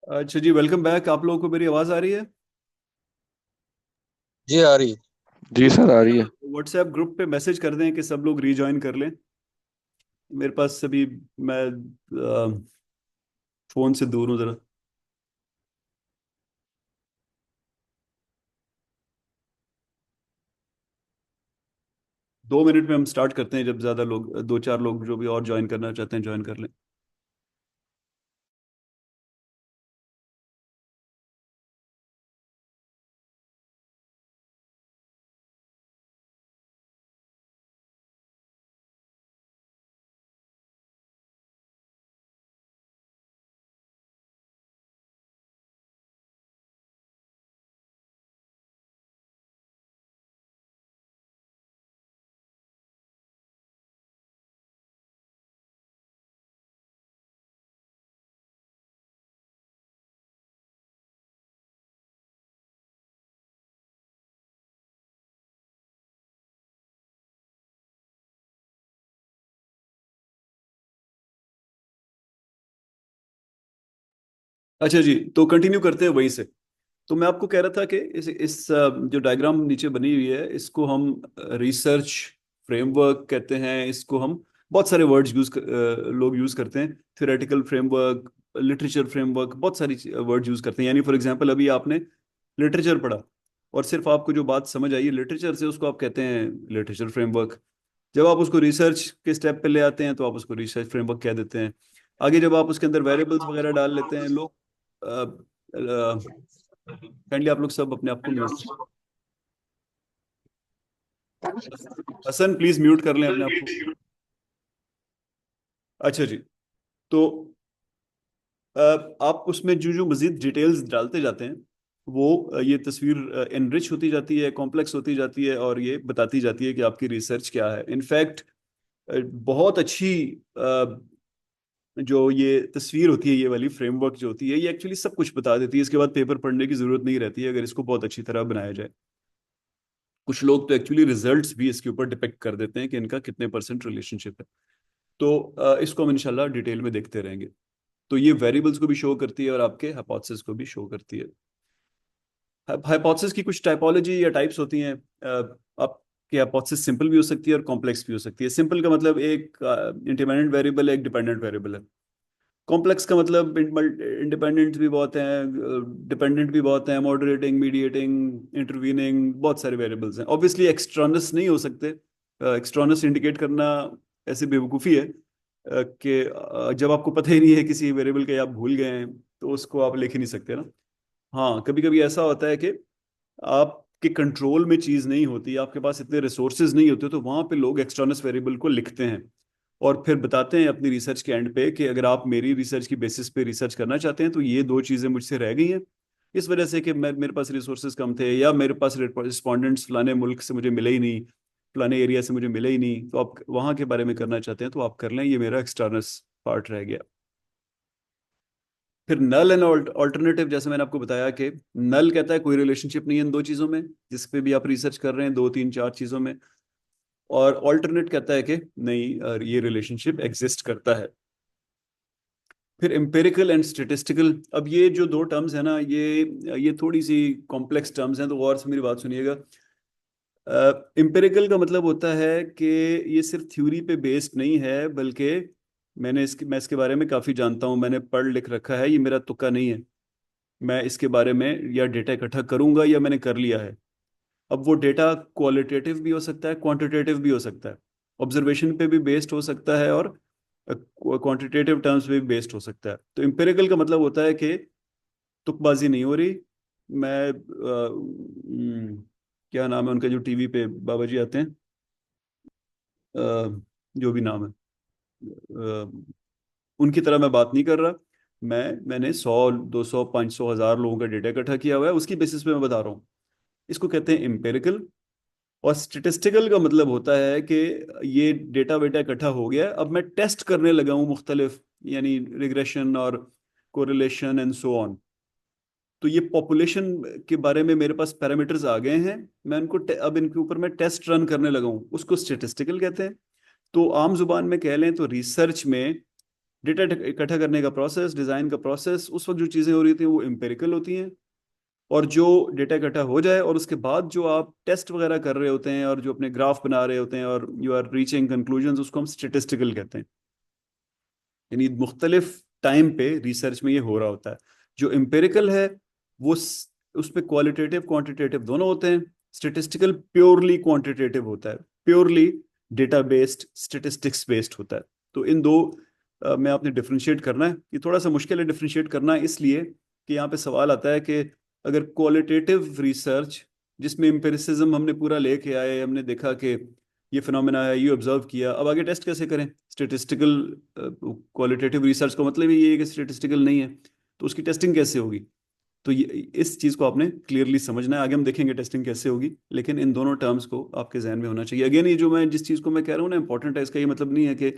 अच्छा जी, welcome back. आप लोगों को मेरी आवाज़ आ रही है? जी आ रही है। जी तो सर, आ रही है। व्हाट्सएप ग्रुप पे मैसेज कर दें कि सब लोग रीजॉइन कर लें। मेरे पास अभी मैं फ़ोन से दूर हूँ ज़रा। 2 मिनट में हम स्टार्ट करते हैं, जब ज़्यादा लोग, दो चार लोग जो भी और ज्वाइन करना चाहते हैं ज्वाइन कर लें। अच्छा जी, तो कंटिन्यू करते हैं वहीं से। तो मैं आपको कह रहा था कि जो डायग्राम नीचे बनी हुई है, इसको हम रिसर्च फ्रेमवर्क कहते हैं। इसको हम बहुत सारे वर्ड्स लोग यूज करते हैं। थ्योरेटिकल फ्रेमवर्क, लिटरेचर फ्रेमवर्क, बहुत सारी वर्ड्स यूज करते हैं। यानी फॉर एग्जांपल अभी आपने लिटरेचर पढ़ा और सिर्फ आपको जो बात समझ आई है लिटरेचर से, उसको आप कहते हैं लिटरेचर फ्रेमवर्क। जब आप उसको रिसर्च के स्टेप पे ले आते हैं तो आप उसको रिसर्च फ्रेमवर्क कह देते हैं। आगे जब आप उसके अंदर वेरिएबल्स वगैरह डाल लेते हैं लोग, काइंडली आप लोग सब अपने आप को म्यूट। हसन, प्लीज म्यूट कर लें अपने आप को। अच्छा जी। तो अ, आप उसमें जो जो मजीद डिटेल्स डालते जाते हैं, वो ये तस्वीर एनरिच होती जाती है, कॉम्प्लेक्स होती जाती है, और ये बताती जाती है कि आपकी रिसर्च क्या है। इनफैक्ट बहुत अच्छी जो ये तस्वीर होती है, ये वाली फ्रेमवर्क जो होती है, ये एक्चुअली सब कुछ बता देती है। इसके बाद पेपर पढ़ने की जरूरत नहीं रहती है अगर इसको बहुत अच्छी तरह बनाया जाए। कुछ लोग तो एक्चुअली रिजल्ट्स भी इसके ऊपर डिपेक्ट कर देते हैं कि इनका कितने परसेंट रिलेशनशिप है। तो इसको हम इंशाल्लाह डिटेल में देखते रहेंगे। तो ये वेरिएबल्स को भी शो करती है और आपके हाइपोथेसिस को भी शो करती है। हाइपोथेसिस की कुछ टाइपोलॉजी या टाइप्स होती हैं। आपकी हाइपोथेसिस सिंपल भी हो सकती है और कॉम्प्लेक्स भी हो सकती है। सिंपल का मतलब एक इंडिपेंडेंट वेरिएबल है, एक डिपेंडेंट वेरिएबल है। कॉम्प्लेक्स का मतलब इंडिपेंडेंट भी बहुत हैं, डिपेंडेंट भी बहुत हैं, मॉडरेटिंग, मीडिएटिंग, इंटरवीनिंग, बहुत सारे वेरिएबल्स हैं। ऑब्वियसली एक्सट्रानस नहीं हो सकते। एक्सट्रानस इंडिकेट करना ऐसी बेवकूफ़ी है कि जब आपको पता ही नहीं है किसी वेरिएबल का, या आप भूल गए हैं, तो उसको आप लिख ही नहीं सकते ना। हाँ, कभी कभी ऐसा होता है कि आपके कंट्रोल में चीज़ नहीं होती, आपके पास इतने रिसोर्सेज नहीं होते, तो वहाँ पे लोग एक्सटर्नस वेरिएबल को लिखते हैं और फिर बताते हैं अपनी रिसर्च के एंड पे कि अगर आप मेरी रिसर्च की बेसिस पे रिसर्च करना चाहते हैं तो ये दो चीज़ें मुझसे रह गई हैं, इस वजह से कि मेरे पास रिसोर्सेज कम थे, या मेरे पास रिस्पॉन्डेंट्स फलाने मुल्क से मुझे मिले ही नहीं, फलाने एरिया से मुझे मिले ही नहीं, तो आप वहाँ के बारे में करना चाहते हैं तो आप कर लें, ये मेरा एक्सटर्नस पार्ट रह गया। फिर नल एंड ऑल्टरनेटिव, जैसे मैंने आपको बताया कि नल कहता है कोई रिलेशनशिप नहीं है इन दो चीज़ों में, जिस पे भी आप रिसर्च कर रहे हैं, दो तीन चार चीज़ों में। और ऑल्टरनेट कहता है कि नहीं, ये रिलेशनशिप एग्जिस्ट करता है। फिर एम्पिरिकल एंड स्टेटिस्टिकल। अब ये जो दो टर्म्स है ना, ये थोड़ी सी कॉम्प्लेक्स टर्म्स हैं, तो गौर से मेरी बात सुनिएगा। एम्पिरिकल का मतलब होता है कि ये सिर्फ थ्योरी पे बेस्ड नहीं है, बल्कि मैं इसके बारे में काफ़ी जानता हूँ, मैंने पढ़ लिख रखा है, ये मेरा तुक्का नहीं है। मैं इसके बारे में या डेटा इकट्ठा करूंगा या मैंने कर लिया है। अब वो डेटा क्वालिटेटिव भी हो सकता है, क्वांटिटेटिव भी हो सकता है, ऑब्जर्वेशन पे भी बेस्ड हो सकता है, और क्वांटिटेटिव टर्म्स पे भी बेस्ड हो सकता है। तो एम्पिरिकल का मतलब होता है कि तुकबाजी नहीं हो रही। मैं क्या नाम है उनका जो टीवी पे बाबा जी आते हैं, जो भी नाम है, उनकी तरह मैं बात नहीं कर रहा। मैंने 100, 200, 500, 1000 लोगों का डेटा इकट्ठा किया हुआ है, उसकी बेसिस पे मैं बता रहा हूँ। इसको कहते हैं एम्पिरिकल। और स्टेटिस्टिकल का मतलब होता है कि ये डेटा वेटा इकट्ठा हो गया है, अब मैं टेस्ट करने लगा हूँ मुख्तलिफ, यानी रिग्रेशन और कोरिलेशन एंड सो ऑन। तो ये पॉपुलेशन के बारे में मेरे पास पैरामीटर्स आ गए हैं, मैं अब इनके ऊपर मैं टेस्ट रन करने लगा हूँ, उसको स्टेटिस्टिकल कहते हैं। तो आम जुबान में कह लें तो रिसर्च में डेटा इकट्ठा करने का प्रोसेस, डिजाइन का प्रोसेस, उस वक्त जो चीजें हो रही थी वो एम्पिरिकल होती हैं। और जो डेटा इकट्ठा हो जाए और उसके बाद जो आप टेस्ट वगैरह कर रहे होते हैं और जो अपने ग्राफ बना रहे होते हैं और यू आर रीचिंग कंक्लूजन्स, उसको हम स्टेटिस्टिकल कहते हैं। यानी मुख्तलिफ टाइम पे रिसर्च में ये हो रहा होता है। जो एम्पिरिकल है वो उसमें क्वालिटेटिव क्वांटिटेटिव दोनों होते हैं। स्टेटिस्टिकल प्योरली क्वांटिटेटिव होता है, purely data based statistics based होता है। तो इन दो में आपने डिफरेंशिएट करना है। ये थोड़ा सा मुश्किल है डिफरेंशिएट करना, इसलिए कि यहाँ पे सवाल आता है कि अगर क्वालिटेटिव रिसर्च जिसमें एम्पिरिसिज्म हमने पूरा लेके आए, हमने देखा कि ये फिनोमेना है, ये ऑब्जर्व किया, अब आगे टेस्ट कैसे करें? स्टेटिस्टिकल क्वालिटेटिव रिसर्च का मतलब ही ये है कि स्टेटिस्टिकल नहीं है, तो उसकी टेस्टिंग कैसे होगी? तो ये इस चीज़ को आपने क्लियरली समझना है। आगे हम देखेंगे टेस्टिंग कैसे होगी, लेकिन इन दोनों टर्म्स को आपके जहन में होना चाहिए। अगेन, ये जो मैं जिस चीज़ को मैं कह रहा हूँ ना इंपॉर्टेंट है, इसका ये मतलब नहीं है कि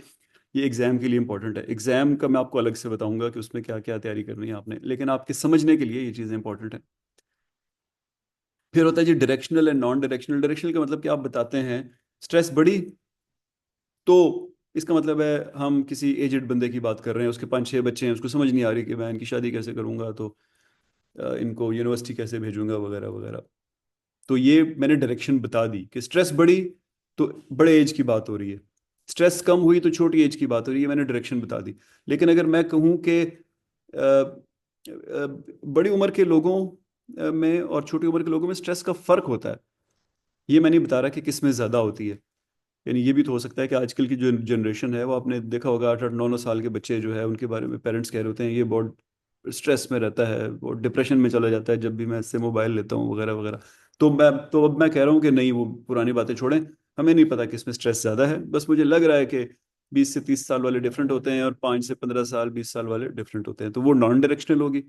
ये एग्जाम के लिए इंपॉर्टेंट है। एग्जाम का मैं आपको अलग से बताऊंगा कि उसमें क्या क्या तैयारी करनी है आपने, लेकिन आपके समझने के लिए ये चीज़ें इंपॉर्टेंट है। फिर होता है जी directional and non directional. Directional का मतलब कि आप बताते हैं स्ट्रेस बढ़ी, तो इसका मतलब है हम किसी एजेड बंदे की बात कर रहे हैं, उसके 5-6 बच्चे हैं, उसको समझ नहीं आ रही कि मैं इनकी शादी कैसे करूंगा, तो इनको यूनिवर्सिटी कैसे भेजूंगा वगैरह वगैरह। तो ये मैंने डायरेक्शन बता दी कि स्ट्रेस बढ़ी तो बड़े एज की बात हो रही है, स्ट्रेस कम हुई तो छोटी एज की बात हो रही है, मैंने डायरेक्शन बता दी। लेकिन अगर मैं कहूँ कि बड़ी उम्र के लोगों में और छोटी उम्र के लोगों में स्ट्रेस का फर्क होता है, ये मैं नहीं बता रहा कि किस में ज़्यादा होती है। यानी ये भी तो हो सकता है कि आजकल की जो जनरेशन है वो, आपने देखा होगा 8-8 9 9 साल के बच्चे जो है उनके बारे में पेरेंट्स कह रहे होते हैं ये बहुत स्ट्रेस में रहता है, वो डिप्रेशन में चला जाता है जब भी मैं इससे मोबाइल लेता हूँ वगैरह वगैरह। तो अब मैं कह रहा हूँ कि नहीं, वो पुरानी बातें छोड़ें। हमें नहीं पता कि इसमें स्ट्रेस ज़्यादा है, बस मुझे लग रहा है कि 20 से 30 साल वाले डिफरेंट होते हैं और 5 से 15 साल 20 साल वाले डिफरेंट होते हैं, तो वो नॉन डायरेक्शनल होगी।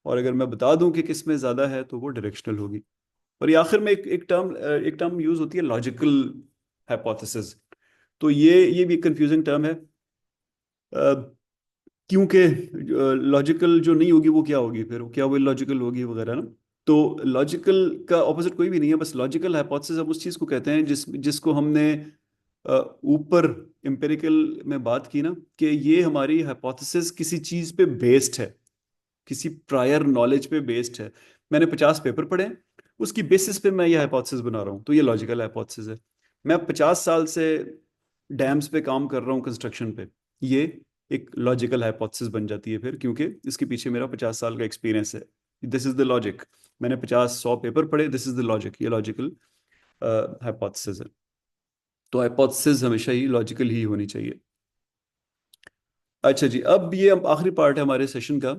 और अगर मैं बता दूं कि किस में ज़्यादा है तो वो डायरेक्शनल होगी। और ये आखिर में एक टर्म यूज होती है, लॉजिकल हाइपोथेसिस। तो ये भी कंफ्यूजिंग टर्म है, क्योंकि लॉजिकल जो नहीं होगी वो क्या होगी, फिर क्या वो लॉजिकल होगी वगैरह ना। तो लॉजिकल का ऑपोजिट कोई भी नहीं है, बस लॉजिकल हाइपोथेसिस हम उस चीज़ को कहते हैं जिसको हमने ऊपर एम्पिरिकल में बात की ना, कि ये हमारी हाइपोथेसिस किसी चीज़ पे बेस्ड है, किसी प्रायर नॉलेज पे बेस्ड है। मैंने 50 पेपर पढ़े हैं, उसकी बेसिस पे मैं ये हाइपोथेसिस बना रहा हूँ, तो ये लॉजिकल हाइपोथेसिस है। मैं 50 साल से डैम्स पे काम कर रहा हूँ, कंस्ट्रक्शन पे, ये एक लॉजिकल हाइपोथेसिस बन जाती है फिर, क्योंकि इसके पीछे मेरा 50 साल का एक्सपीरियंस है। This is the logic. मैंने 50-100 पेपर पढ़े, दिस इज द लॉजिक, ये लॉजिकल हाइपोथेसिस है। तो हाइपोथेसिस हमेशा ही लॉजिकल ही होनी चाहिए। अच्छा जी, अब आखिरी पार्ट है हमारे सेशन का।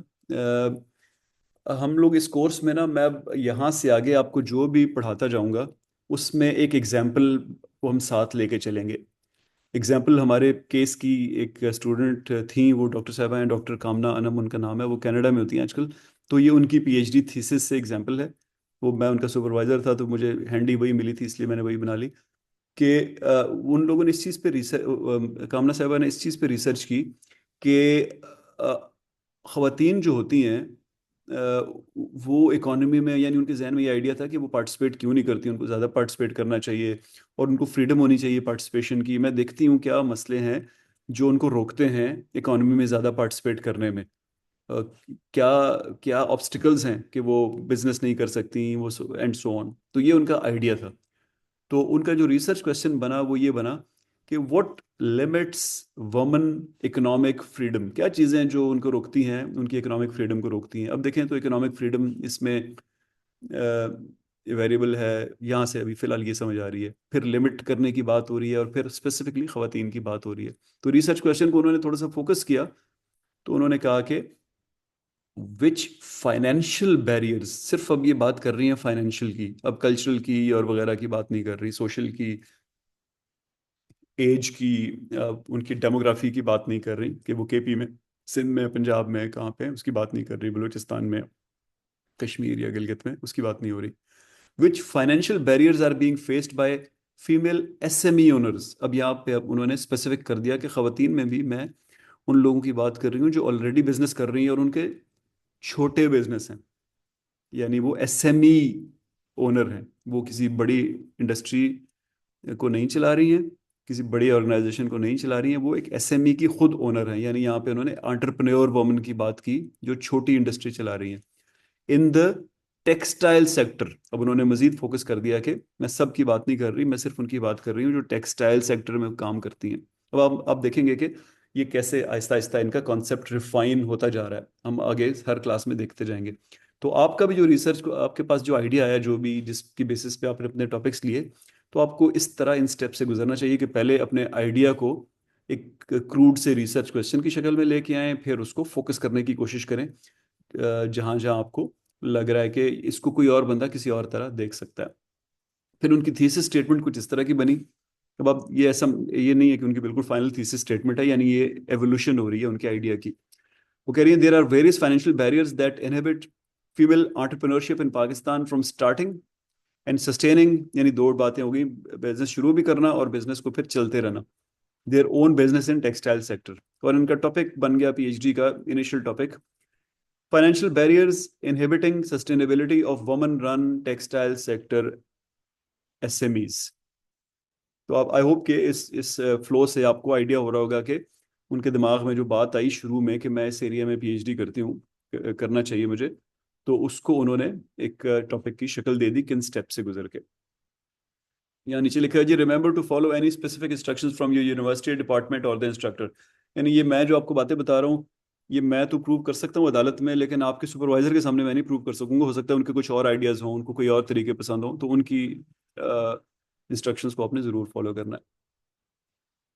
हम लोग इस कोर्स में ना, मैं अब यहाँ से आगे आपको जो भी पढ़ाता जाऊँगा उसमें एक एग्जाम्पल को हम साथ लेके चलेंगे। एग्जाम्पल हमारे केस की एक स्टूडेंट थी, वो डॉक्टर साहबा हैं, डॉक्टर कामना अनम उनका नाम है, वो कनाडा में होती हैं आजकल। तो ये उनकी पीएचडी थीसिस से एग्जाम्पल है। वो मैं उनका सुपरवाइजर था, तो मुझे हैंडी वही मिली थी, इसलिए मैंने वही बना ली कि उन लोगों ने इस चीज़ पे रिसर्च, कामना साहबा ने इस चीज़ पे रिसर्च की कि ख़वातीन जो होती हैं वो इकोनॉमी में, यानी उनके जहन में ये आइडिया था कि वो पार्टिसिपेट क्यों नहीं करती, उनको ज़्यादा पार्टिसिपेट करना चाहिए और उनको फ्रीडम होनी चाहिए पार्टिसिपेशन की। मैं देखती हूँ क्या मसले हैं जो उनको रोकते हैं इकोनॉमी में ज़्यादा पार्टिसिपेट करने में। क्या क्या ऑब्स्टिकल्स हैं कि वो बिजनेस नहीं कर सकती, वो एंड सो ऑन। तो ये उनका आइडिया था। तो उनका जो रिसर्च क्वेश्चन बना वो ये बना कि what limits women economic freedom, क्या चीज़ें हैं जो उनको रोकती हैं, उनकी इकोनॉमिक फ्रीडम को रोकती हैं। अब देखें तो इकोनॉमिक फ्रीडम इसमें वेरिएबल है, यहाँ से अभी फ़िलहाल ये समझ आ रही है, फिर लिमिट करने की बात हो रही है और फिर स्पेसिफिकली ख़वातीन की बात हो रही है। तो रिसर्च क्वेश्चन को उन्होंने थोड़ा सा फोकस किया। तो उन्होंने कहा कि विच फाइनेंशियल बैरियर्स, सिर्फ अब ये बात कर रही हैं फाइनेंशियल की, अब कल्चरल की और वगैरह की बात नहीं कर रही, सोशल की, एज की, उनकी डेमोग्राफी की बात नहीं कर रही कि वो केपी में, सिंध में, पंजाब में, कहाँ पे है, उसकी बात नहीं कर रही, बलूचिस्तान में, कश्मीर या गिलगित में, उसकी बात नहीं हो रही। Which financial barriers are being faced by female SME owners. अब यहाँ पे अब उन्होंने स्पेसिफिक कर दिया कि खवातीन में भी मैं उन लोगों की बात कर रही हूँ जो ऑलरेडी बिजनेस कर रही हैं और उनके छोटे बिजनेस हैं, यानी वो एसएमई ओनर हैं, वो किसी बड़ी इंडस्ट्री को नहीं चला रही हैं, किसी बड़ी ऑर्गेनाइजेशन को नहीं चला रही हैं, वो एक एसएमई की खुद ओनर है। यानी यहाँ पे उन्होंने एंटरप्रेन्योर वुमन की बात की जो छोटी इंडस्ट्री चला रही हैं इन द टेक्सटाइल सेक्टर। अब उन्होंने मजीद फोकस कर दिया कि मैं सबकी बात नहीं कर रही, मैं सिर्फ उनकी बात कर रही हूँ जो टेक्सटाइल सेक्टर में काम करती हैं। अब आप देखेंगे कि ये कैसे आहिस्ता आहिस्ता इनका कॉन्सेप्ट रिफाइन होता जा रहा है, हम आगे हर क्लास में देखते जाएंगे। तो आपका भी जो रिसर्च को आपके पास जो आइडिया आया, जो भी जिसकी बेसिस पे आपने अपने टॉपिक्स लिए, तो आपको इस तरह इन स्टेप से गुजरना चाहिए कि पहले अपने आइडिया को एक क्रूड से रिसर्च क्वेश्चन की शक्ल में लेके आएं, फिर उसको फोकस करने की कोशिश करें जहां जहां आपको लग रहा है कि इसको कोई और बंदा किसी और तरह देख सकता है। फिर उनकी थीसिस स्टेटमेंट कुछ इस तरह की बनी। अब आप ये नहीं है कि उनकी बिल्कुल फाइनल थीसिस स्टेटमेंट है, यानी ये एवोल्यूशन हो रही है उनके आइडिया की। वो कह रही है there are various financial barriers that inhibit female entrepreneurship in Pakistan from starting and sustaining. यानी दो बातें हो गई, बिजनेस शुरू भी करना और बिजनेस को फिर चलते रहना, their own business in textile sector. और इनका टॉपिक बन गया पीएचडी का initial topic, financial barriers inhibiting sustainability of women run textile sector SMEs. तो आप आई होप कि इस फ्लो से आपको आइडिया हो रहा होगा कि उनके दिमाग में जो बात आई शुरू में कि मैं इस एरिया में पीएचडी करती हूँ, करना चाहिए मुझे, तो उसको उन्होंने एक टॉपिक की शक्ल दे दी किन स्टेप से गुजर के। यहाँ नीचे लिखा है जी, remember to follow any specific instructions from your university department और द इंस्ट्रक्टर। यानी ये मैं जो आपको बातें बता रहा हूँ, ये मैं तो प्रूव कर सकता हूँ अदालत में, लेकिन आपके सुपरवाइजर के सामने मैं नहीं प्रूव कर सकूंगा। हो सकता है उनके कुछ और आइडियाज हों, उनको कोई और तरीके पसंद हो, तो उनकी इंस्ट्रक्शंस को आपने जरूर फॉलो करना है।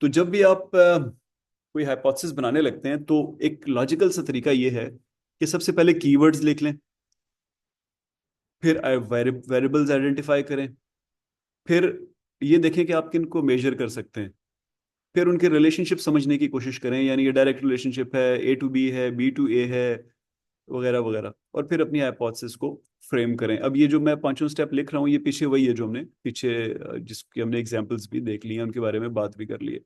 तो जब भी आप कोई हाइपोथेसिस बनाने लगते हैं, तो एक लॉजिकल सा तरीका ये है कि सबसे पहले कीवर्ड्स लिख लें, फिर वेरिएबल्स आइडेंटिफाई करें, फिर ये देखें कि आप किन को मेजर कर सकते हैं, फिर उनके रिलेशनशिप समझने की कोशिश करें, यानी ये डायरेक्ट रिलेशनशिप है, ए टू बी है, बी टू ए है, वगैरह वगैरह, और फिर अपनी हाइपोथेसिस को फ्रेम करें। अब ये जो मैं पांचों स्टेप लिख रहा हूँ, ये पीछे वही है जो हमने पीछे जिसकी हमने एग्जांपल्स भी देख लिए हैं, उनके बारे में बात भी कर ली है।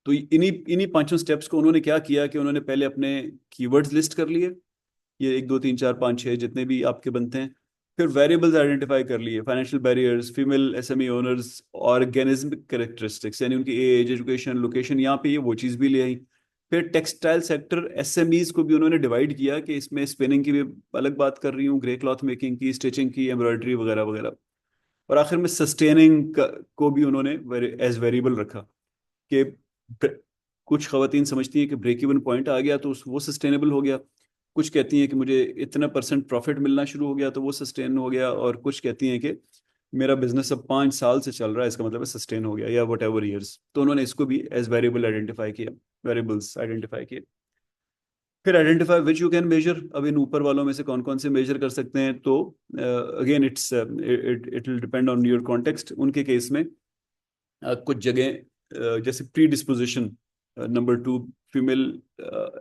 तो इन्हीं इन्हीं पांचों स्टेप्स को उन्होंने क्या किया कि उन्होंने पहले अपने कीवर्ड्स लिस्ट कर लिए, ये एक दो तीन चार पाँच छः जितने भी आपके बनते हैं। फिर वेरिएबल्स आइडेंटिफाई कर लिए, financial barriers, female SME owners, organism characteristics, यानी उनकी एज, एजुकेशन, लोकेशन, यहाँ पे ये वो चीज़ भी ले आई। फिर टेक्सटाइल सेक्टर एसएमईज को भी उन्होंने डिवाइड किया कि इसमें स्पिनिंग की भी अलग बात कर रही हूँ, ग्रे क्लॉथ मेकिंग की, स्टिचिंग की, एम्ब्रॉयडरी वगैरह वगैरह। और आखिर में सस्टेनिंग को भी उन्होंने एज वेरिएबल रखा कि कुछ खवातीन समझती हैं कि ब्रेक इवन पॉइंट आ गया तो वो सस्टेनेबल हो गया, कुछ कहती हैं कि मुझे इतना परसेंट प्रॉफिट मिलना शुरू हो गया तो वो सस्टेन हो गया, और कुछ कहती हैं कि मेरा बिजनेस अब 5 साल से चल रहा है, इसका मतलब है सस्टेन हो गया, या वट एवर ईयर्स। तो उन्होंने इसको भी एज वेरिएबल आइडेंटिफाई किया, वेरिएबल्स आइडेंटिफाई किए। फिर identify which you can measure. अब इन ऊपर वालों में से कौन कौन से मेजर कर सकते हैं, तो again it will depend on your context. उनके केस में कुछ जगह जैसे pre disposition, number 2, female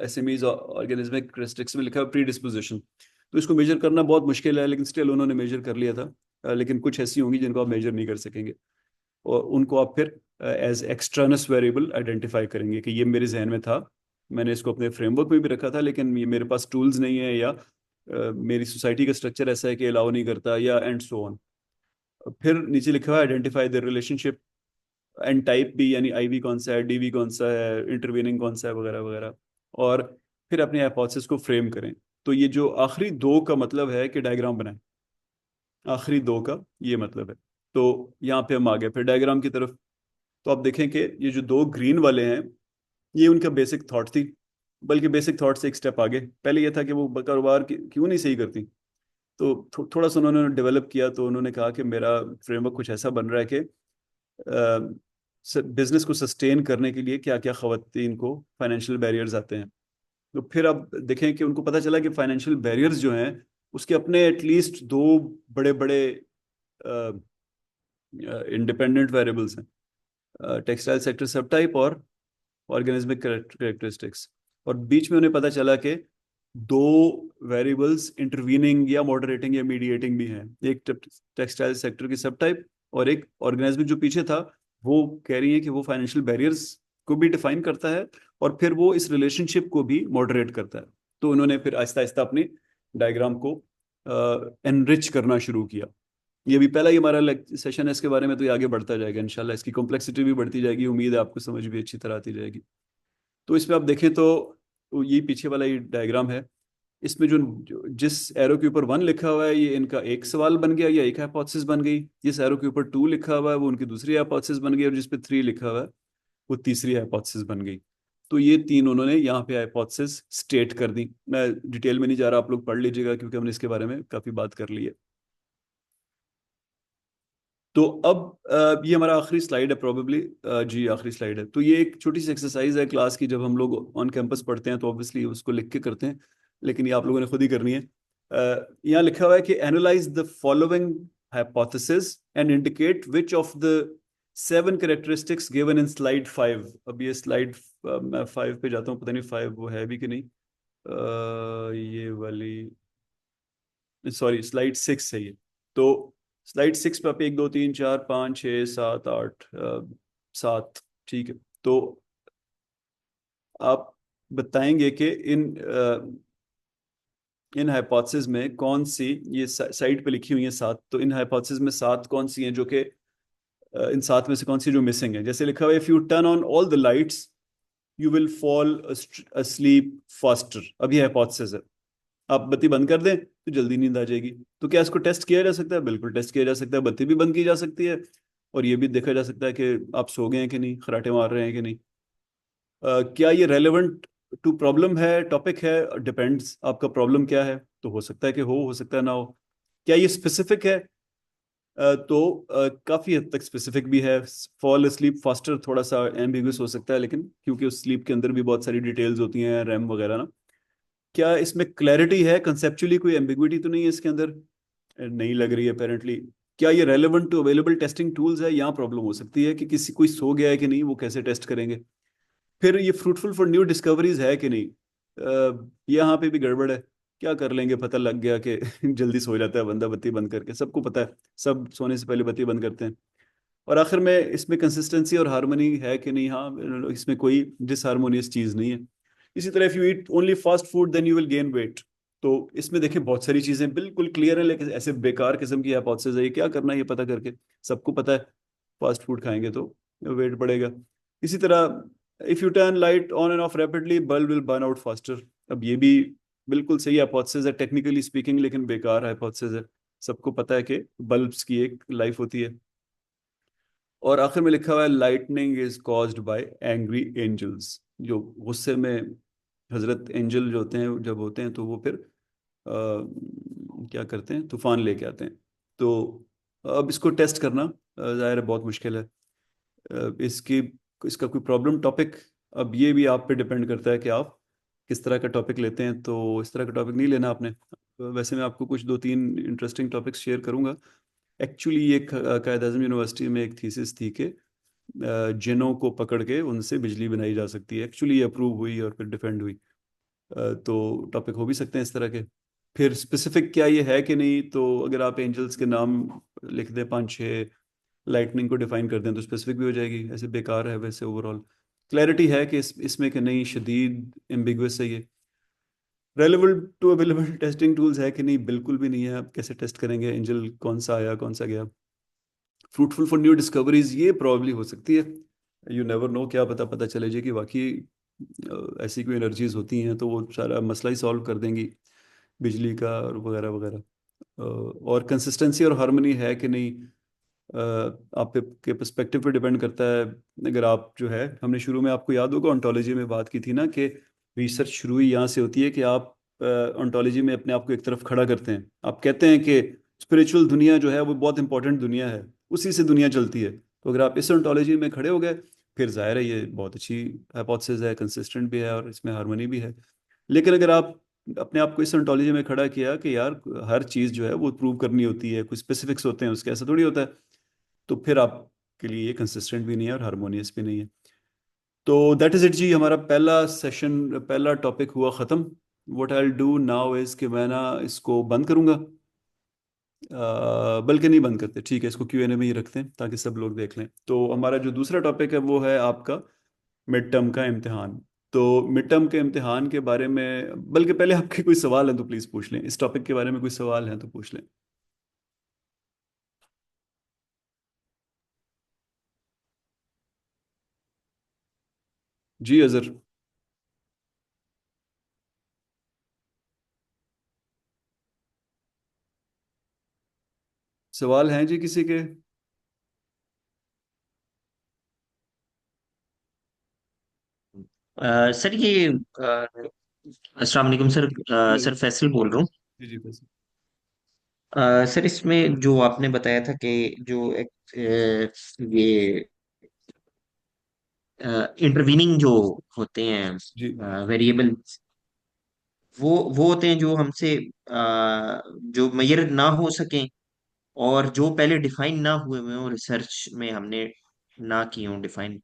SMEs organismic characteristics में लिखा है प्री डिस्पोजिशन, तो इसको मेजर करना बहुत मुश्किल है, लेकिन स्टिल उन्होंने मेजर कर लिया था। लेकिन कुछ ऐसी होंगी जिनको आप मेजर नहीं कर सकेंगे, और उनको आप फिर एज एक्सट्रानस वेरिएबल आइडेंटिफाई करेंगे कि ये मेरे जहन में था, मैंने इसको अपने फ्रेमवर्क में भी रखा था, लेकिन ये मेरे पास टूल्स नहीं है, या मेरी सोसाइटी का स्ट्रक्चर ऐसा है कि अलाउ नहीं करता, या एंड सो ऑन। फिर नीचे लिखा हुआ identify the relationship and type भी, यानी आईवी कौन सा है, डीवी कौन सा है, इंटरवीनिंग कौन सा है, वगैरह वगैरह। और फिर अपने हाइपोथेसिस को फ्रेम करें। तो ये जो आखिरी दो का मतलब है कि डायग्राम बनाएं, आखिरी दो का ये मतलब है। तो यहाँ पे हम आ गए फिर डायग्राम की तरफ। तो आप देखें कि ये जो दो ग्रीन वाले हैं, ये उनका बेसिक थॉट थी, बल्कि बेसिक थॉट से एक स्टेप आगे। पहले ये था कि वो कारोबार क्यों नहीं सही करती, तो थोड़ा सा उन्होंने डेवलप किया। तो उन्होंने कहा कि मेरा फ्रेमवर्क कुछ ऐसा बन रहा है कि बिजनेस को सस्टेन करने के लिए क्या क्या खवातीन को फाइनेंशियल बैरियर्स आते हैं। तो फिर अब देखें कि उनको पता चला कि फाइनेंशियल बैरियर्स जो हैं उसके अपने एटलीस्ट दो बड़े बड़े इंडिपेंडेंट वेरिएबल्स हैं, टेक्सटाइल सेक्टर सब टाइप और ऑर्गेनिज्मिक कैरेक्टरिस्टिक्स। और बीच में उन्हें पता चला कि दो वेरिएबल्स इंटरवीनिंग या मॉडरेटिंग या मीडिएटिंग भी हैं, एक टेक्सटाइल सेक्टर की सब टाइप, और एक ऑर्गेनिज्मिक जो पीछे था, वो कह रही है कि वो फाइनेंशियल बैरियर्स को भी डिफाइन करता है, और फिर वो इस रिलेशनशिप को भी मॉडरेट करता है। तो उन्होंने फिर आहिस्ता आहिस्ता अपनी डायग्राम को एनरिच करना शुरू किया। ये भी पहला ही हमारा सेशन है इसके बारे में, तो ये आगे बढ़ता जाएगा इंशाल्लाह, इसकी कॉम्प्लेक्सिटी भी बढ़ती जाएगी, उम्मीद है आपको समझ भी अच्छी तरह आती जाएगी। तो इसमें आप देखें तो ये पीछे वाला ये डायग्राम है, इसमें जिस एरो के ऊपर 1 लिखा हुआ है ये इनका एक सवाल बन गया या एक हाइपोथेसिस बन गई, जिस एरो के ऊपर 2 लिखा हुआ है वो उनकी दूसरी हाइपोथेसिस बन गई, और जिस पे 3 लिखा हुआ है वो तीसरी हाइपोथेसिस बन गई। तो ये 3 उन्होंने यहाँ पे हाइपोथेसिस स्टेट कर दी। मैं डिटेल में नहीं जा रहा, आप लोग पढ़ लीजिएगा क्योंकि हमने इसके बारे में काफी बात कर ली है। तो अब ये हमारा आखिरी स्लाइड है प्रोबेबली, जी आखिरी स्लाइड है। तो ये एक छोटी सी एक्सरसाइज है क्लास की, जब हम लोग ऑन कैंपस पढ़ते हैं तो ऑब्वियसली उसको लिख के करते हैं, लेकिन ये आप लोगों ने खुद ही करनी है। यहाँ लिखा हुआ है कि analyse the following hypothesis and indicate which of the 7 characteristics given in slide 5। अब ये स्लाइड मैं 5 पे जाता हूँ, पता नहीं 5 वो है भी कि नहीं। ये वाली, सॉरी स्लाइड 6 है ये। तो स्लाइड 6 पे आप 1 2 3 4 5 6 7 8 7, ठीक है। तो आप बताएंगे कि इन हाइपोथेसिस में कौन सी, ये साइड पे लिखी हुई है 7, तो इन हाइपोथेसिस में 7 कौन सी हैं जो कि इन 7 में से कौन सी जो मिसिंग है। जैसे लिखा हुआ है if U turn on all the lights you will fall asleep faster. अब ये हाइपोथेसिस है, आप बत्ती बंद कर दें तो जल्दी नींद आ जाएगी। तो क्या इसको टेस्ट किया जा सकता है? बिल्कुल टेस्ट किया जा सकता है, बत्ती भी बंद की जा सकती है, और ये भी देखा जा सकता है कि आप सो गए हैं कि नहीं, खराटे मार रहे हैं कि नहीं। क्या ये रेलेवेंट टू प्रॉब्लम है, टॉपिक है? डिपेंड्स, आपका प्रॉब्लम क्या है। तो हो सकता है कि हो सकता है ना हो। क्या ये स्पेसिफिक है? काफी हद तक स्पेसिफिक भी है। फॉल स्लीप फास्टर थोड़ा सा एम्बिगुअस हो सकता है, लेकिन क्योंकि उस स्लीप के अंदर भी बहुत सारी डिटेल्स होती हैं, रैम वगैरह ना। क्या इसमें क्लैरिटी है कंसेप्चुअली, कोई एम्बिगुइटी तो नहीं है इसके अंदर? नहीं लग रही है अपेरेंटली। क्या ये relevant to available testing tools है? यहाँ प्रॉब्लम हो सकती है कि किसी कोई सो गया है कि नहीं, वो कैसे टेस्ट करेंगे। फिर ये फ्रूटफुल फॉर न्यू डिस्कवरीज है कि नहीं, यहाँ पे भी गड़बड़ है। क्या कर लेंगे, पता लग गया कि जल्दी सो जाता है बंदा बत्ती बंद करके, सबको पता है, सब सोने से पहले बत्ती बंद करते हैं। और आखिर में इसमें कंसिस्टेंसी और हार्मनी है कि नहीं, हाँ इसमें कोई डिसहारमोनियस चीज़ नहीं है। इसी तरह if you eat only fast food then you will gain weight. तो इसमें देखें बहुत सारी चीज़ें बिल्कुल क्लियर है, लेकिन ऐसे बेकार किस्म की हाइपोथेसिस है, ये क्या करना है ये पता करके। सबको पता है फास्ट फूड खाएंगे तो वेट बढ़ेगा। इसी तरह if U turn light on end of rapidly bulb will burn out faster. अब ये भी बिल्कुल सही हाइपोथेसिस है टेक्निकली स्पीकिंग, लेकिन बेकार हाइपोथेसिस है। सबको पता है कि बल्ब्स की एक लाइफ होती है। और आखिर में लिखा हुआ है lightning is caused by angry angels. जो गुस्से में हजरत एंजल जो होते हैं, जब होते हैं तो वो फिर क्या करते हैं, तूफान लेके आते हैं। तो अब इसको टेस्ट करना जाहिर है बहुत मुश्किल है। इसकी इसका कोई प्रॉब्लम टॉपिक, अब ये भी आप पे डिपेंड करता है कि आप किस तरह का टॉपिक लेते हैं। तो इस तरह का टॉपिक नहीं लेना आपने। वैसे मैं आपको कुछ 2 3 इंटरेस्टिंग टॉपिक्स शेयर करूंगा। एक्चुअली ये कायद आजम यूनिवर्सिटी में एक थीसिस थी कि जिनों को पकड़ के उनसे बिजली बनाई जा सकती है। एक्चुअली ये अप्रूव हुई और फिर डिफेंड हुई। तो टॉपिक हो भी सकते हैं इस तरह के। फिर स्पेसिफिक क्या ये है कि नहीं, तो अगर आप एंजल्स के नाम लिख दें 5 6, लाइटनिंग को डिफाइन कर दें तो स्पेसिफिक भी हो जाएगी। ऐसे बेकार है वैसे ओवरऑल। क्लैरिटी है कि इसमें कि नहीं, शदीद एम्बिगुअस है ये। Relevant to available testing tools है कि नहीं, बिल्कुल भी नहीं है। आप कैसे टेस्ट करेंगे एंजल कौन सा आया कौन सा गया। फ्रूटफुल फॉर न्यू डिस्कवरीज, ये प्रॉब्ली हो सकती है। यू नेवर नो, क्या पता पता चले जी कि वाकई ऐसी कोई एनर्जीज होती हैं तो वो सारा मसला ही सॉल्व कर देंगी, बिजली का और वगैरह वगैरह। और कंसिस्टेंसी और हार्मनी है कि नहीं, आप के पर्सपेक्टिव पे डिपेंड करता है। अगर आप जो है, हमने शुरू में आपको याद होगा ओंटोलॉजी में बात की थी ना कि रिसर्च शुरू ही यहाँ से होती है कि आप ओंटोलॉजी में अपने आप को एक तरफ खड़ा करते हैं। आप कहते हैं कि स्पिरिचुअल दुनिया जो है वो बहुत इंपॉर्टेंट दुनिया है, उसी से दुनिया चलती है। तो अगर आप इस ओंटोलॉजी में खड़े हो गए, फिर जाहिर है ये बहुत अच्छी हाइपोथेसिस है, कंसिस्टेंट भी है और इसमें हार्मनी भी है। लेकिन अगर आप अपने आप को इस ओंटोलॉजी में खड़ा किया कि यार हर चीज़ जो है वो प्रूव करनी होती है, कुछ स्पेसिफिक्स होते हैं उसके, ऐसा थोड़ी होता है, तो फिर आपके लिए ये कंसिस्टेंट भी नहीं है और हारमोनियस भी नहीं है। तो दैट इज इट जी, हमारा पहला सेशन, पहला टॉपिक हुआ ख़त्म। What I will do now is कि मैं ना इसको बंद करूँगा। बल्कि नहीं बंद करते, ठीक है, इसको Q&A में ही रखते हैं ताकि सब लोग देख लें। तो हमारा जो दूसरा टॉपिक है वो है आपका मिड टर्म का इम्तिहान। तो मिड टर्म के इम्तिहान के बारे में, बल्कि पहले आपके कोई सवाल है तो प्लीज़ पूछ लें, इस टॉपिक के बारे में कोई सवाल है तो पूछ लें। जी अजहर। सवाल हैं जी किसी के? सर ये अस्सलाम वालेकुम सर। सर वालेकुम। फैसल बोल रहा हूँ। जी जी बस। सर इसमें जो आपने बताया था कि जो ये इंटरवीनिंग जो होते जी। हैं वेरिएबल, वो होते हैं जो हमसे जो मेजर ना हो सकें, और जो पहले डिफाइन ना हुए हुए हों, रिसर्च में हमने ना किए हों डिफाइन।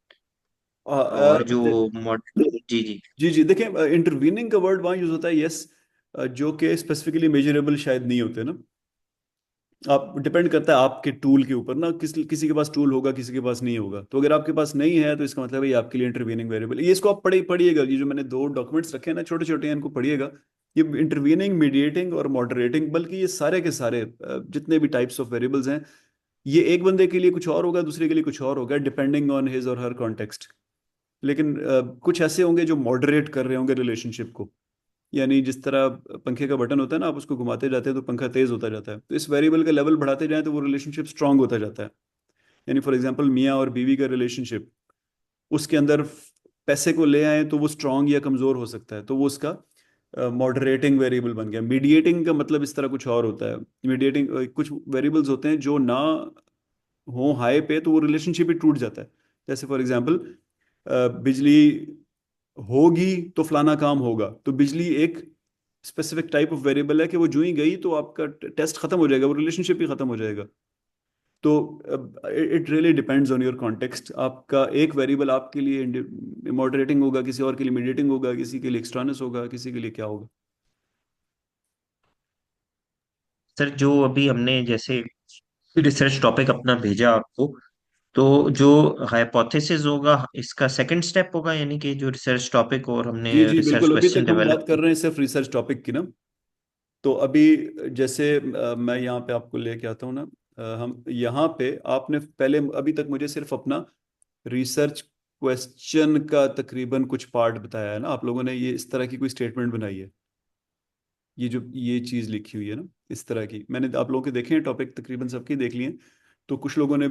आ, आ, और जो दे- मॉड जी जी। जी जी देखिए, इंटरवीनिंग का वर्ड वहाँ यूज होता है, यस, जो कि स्पेसिफिकली मेजरेबल शायद नहीं होते ना। आप डिपेंड करता है आपके टूल के ऊपर ना, किसी के पास टूल होगा, किसी के पास नहीं होगा। तो अगर आपके पास नहीं है तो इसका मतलब है ये आपके लिए इंटरवीनिंग वेरिएबल। ये इसको आप पढ़िएगा, ये जो मैंने दो डॉक्यूमेंट्स रखे हैं ना, छोटे छोटे हैं, इनको पढ़िएगा। ये इंटरवीनिंग, मीडिएटिंग और मॉडरेटिंग, बल्कि ये सारे के सारे जितने भी टाइप्स ऑफ वेरिएबल्स हैं, ये एक बंदे के लिए कुछ और होगा, दूसरे के लिए कुछ और होगा, डिपेंडिंग ऑन हिज और हर कॉन्टेक्स्ट। लेकिन कुछ ऐसे होंगे जो मॉडरेट कर रहे होंगे रिलेशनशिप को। यानी जिस तरह पंखे का बटन होता है ना, आप उसको घुमाते जाते हैं तो पंखा तेज होता जाता है, तो इस वेरिएबल का लेवल बढ़ाते जाएं तो वो रिलेशनशिप स्ट्रांग होता जाता है। यानी फॉर एग्जांपल मियाँ और बीवी का रिलेशनशिप, उसके अंदर पैसे को ले आए तो वो स्ट्रांग या कमजोर हो सकता है, तो वो उसका मॉडरेटिंग वेरिएबल बन गया। मीडिएटिंग का मतलब इस तरह कुछ और होता है। मीडिएटिंग कुछ वेरिएबल्स होते हैं जो ना हो हाई पे तो वो रिलेशनशिप ही टूट जाता है। जैसे फॉर एग्जांपल बिजली होगी तो फलाना काम होगा, तो बिजली एक स्पेसिफिक टाइप ऑफ वेरिएबल है कि वो जो ही गई तो आपका टेस्ट खत्म हो जाएगा, वो रिलेशनशिप ही खत्म हो जाएगा। तो it really depends on your context. आपका एक वेरिएबल आपके लिए मॉडरेटिंग होगा, किसी और के लिए मीडिएटिंग होगा, किसी के लिए एक्सट्रानस होगा, किसी के लिए क्या होगा। सर जो अभी हमने जैसे रिसर्च टॉपिक अपना भेजा आपको, तो जो हाइपोथेसिस होगा इसका सेकंड स्टेप होगा, यानी कि जो रिसर्च टॉपिक और हमने जी जी रिसर्च बिल्कुल, अभी क्वेश्चन तक हम डेवलप बात कर किए। रहे हैं सिर्फ रिसर्च टॉपिक की ना। तो अभी जैसे मैं यहाँ पे आपको लेके आता हूँ ना, हम यहाँ पे आपने पहले अभी तक मुझे सिर्फ अपना रिसर्च क्वेश्चन का तकरीबन कुछ पार्ट बताया है ना। आप लोगों ने ये इस तरह की कोई स्टेटमेंट बनाई है, ये जो ये चीज़ लिखी हुई है ना, इस तरह की मैंने आप लोगों के देखे हैं टॉपिक, तकरीबन सबके देख लिए हैं। तो कुछ लोगों ने